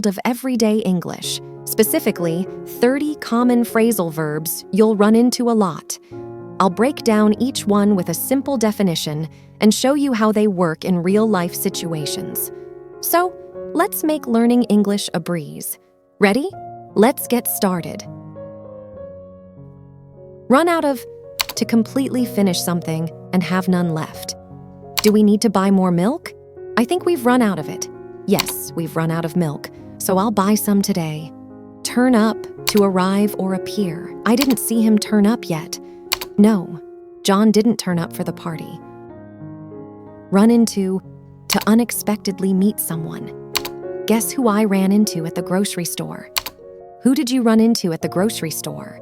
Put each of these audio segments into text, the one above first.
of everyday English, specifically 30 common phrasal verbs you'll run into a lot. I'll break down each one with a simple definition and show you how they work in real-life situations. So, let's make learning English a breeze. Ready? Let's get started. Run out of, to completely finish something and have none left. Do we need to buy more milk? I think we've run out of it. Yes, we've run out of milk, so I'll buy some today. Turn up, to arrive or appear. I didn't see him turn up yet. No, John didn't turn up for the party. Run into, to unexpectedly meet someone. Guess who I ran into at the grocery store? Who did you run into at the grocery store?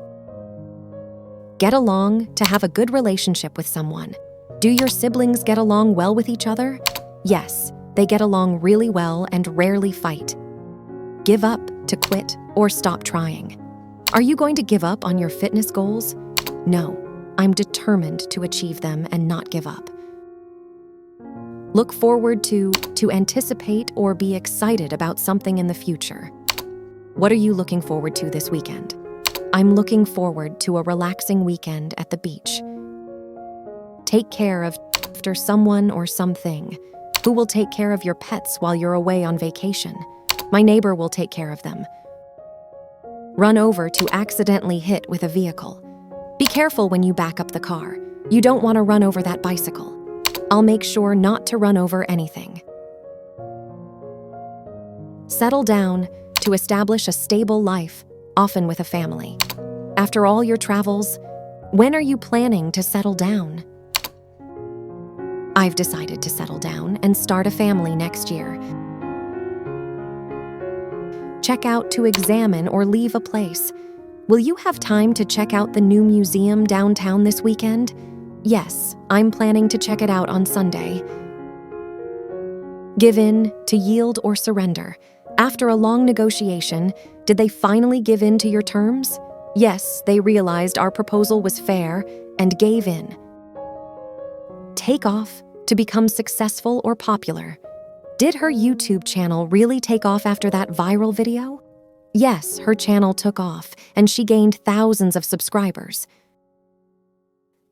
Get along, to have a good relationship with someone. Do your siblings get along well with each other? Yes, they get along really well and rarely fight. Give up, to quit or stop trying. Are you going to give up on your fitness goals? No, I'm determined to achieve them and not give up. Look forward to anticipate or be excited about something in the future. What are you looking forward to this weekend? I'm looking forward to a relaxing weekend at the beach. Take care of after someone or something. Who will take care of your pets while you're away on vacation? My neighbor will take care of them. Run over to accidentally hit with a vehicle. Be careful when you back up the car. You don't want to run over that bicycle. I'll make sure not to run over anything. Settle down, to establish a stable life, often with a family. After all your travels, when are you planning to settle down? I've decided to settle down and start a family next year. Check out to examine or leave a place. Will you have time to check out the new museum downtown this weekend? Yes, I'm planning to check it out on Sunday. Give in, to yield or surrender. After a long negotiation, did they finally give in to your terms? Yes, they realized our proposal was fair and gave in. Take off, to become successful or popular. Did her YouTube channel really take off after that viral video? Yes, her channel took off, and she gained thousands of subscribers.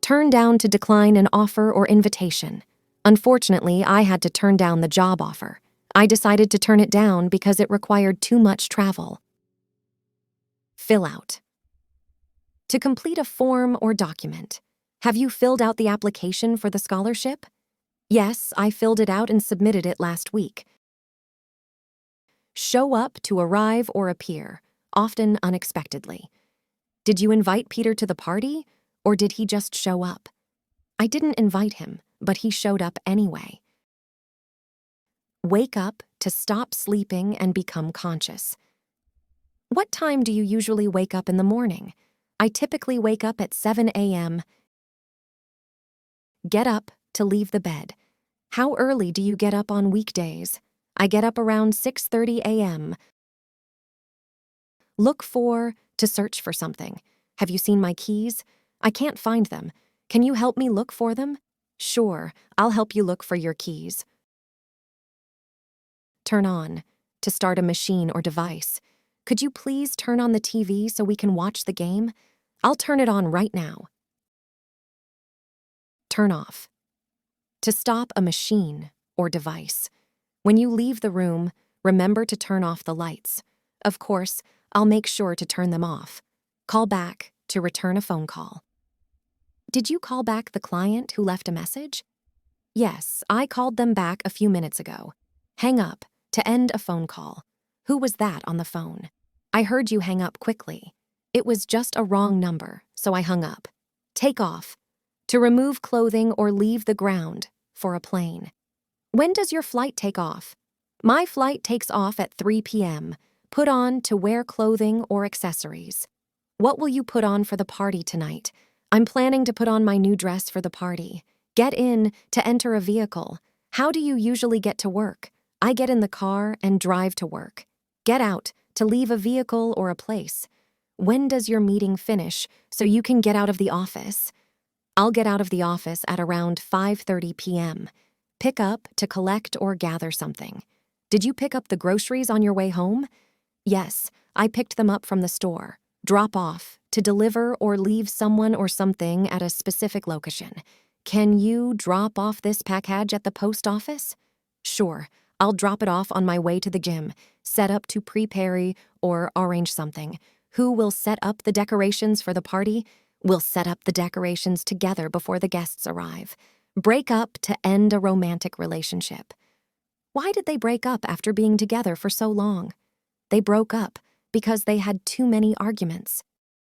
Turn down, to decline an offer or invitation. Unfortunately, I had to turn down the job offer. I decided to turn it down because it required too much travel. Fill out. To complete a form or document. Have you filled out the application for the scholarship? Yes, I filled it out and submitted it last week. Show up, to arrive or appear, often unexpectedly. Did you invite Peter to the party, or did he just show up? I didn't invite him, but he showed up anyway. Wake up, to stop sleeping and become conscious. What time do you usually wake up in the morning? I typically wake up at 7 a.m. Get up, to leave the bed. How early do you get up on weekdays? I get up around 6:30 a.m. Look for, to search for something. Have you seen my keys? I can't find them. Can you help me look for them? Sure, I'll help you look for your keys. Turn on, to start a machine or device. Could you please turn on the TV so we can watch the game? I'll turn it on right now. Turn off. To stop a machine or device. When you leave the room, remember to turn off the lights. Of course, I'll make sure to turn them off. Call back, to return a phone call. Did you call back the client who left a message? Yes, I called them back a few minutes ago. Hang up, to end a phone call. Who was that on the phone? I heard you hang up quickly. It was just a wrong number, so I hung up. Take off. To remove clothing or leave the ground, for a plane. When does your flight take off? My flight takes off at 3 p.m. Put on, to wear clothing or accessories. What will you put on for the party tonight? I'm planning to put on my new dress for the party. Get in, to enter a vehicle. How do you usually get to work? I get in the car and drive to work. Get out, to leave a vehicle or a place. When does your meeting finish so you can get out of the office? I'll get out of the office at around 5:30 p.m. Pick up, to collect or gather something. Did you pick up the groceries on your way home? Yes, I picked them up from the store. Drop off, to deliver or leave someone or something at a specific location. Can you drop off this package at the post office? Sure, I'll drop it off on my way to the gym. Set up to prepare or arrange something. Who will set up the decorations for the party? We'll set up the decorations together before the guests arrive. Break up to end a romantic relationship. Why did they break up after being together for so long? They broke up because they had too many arguments.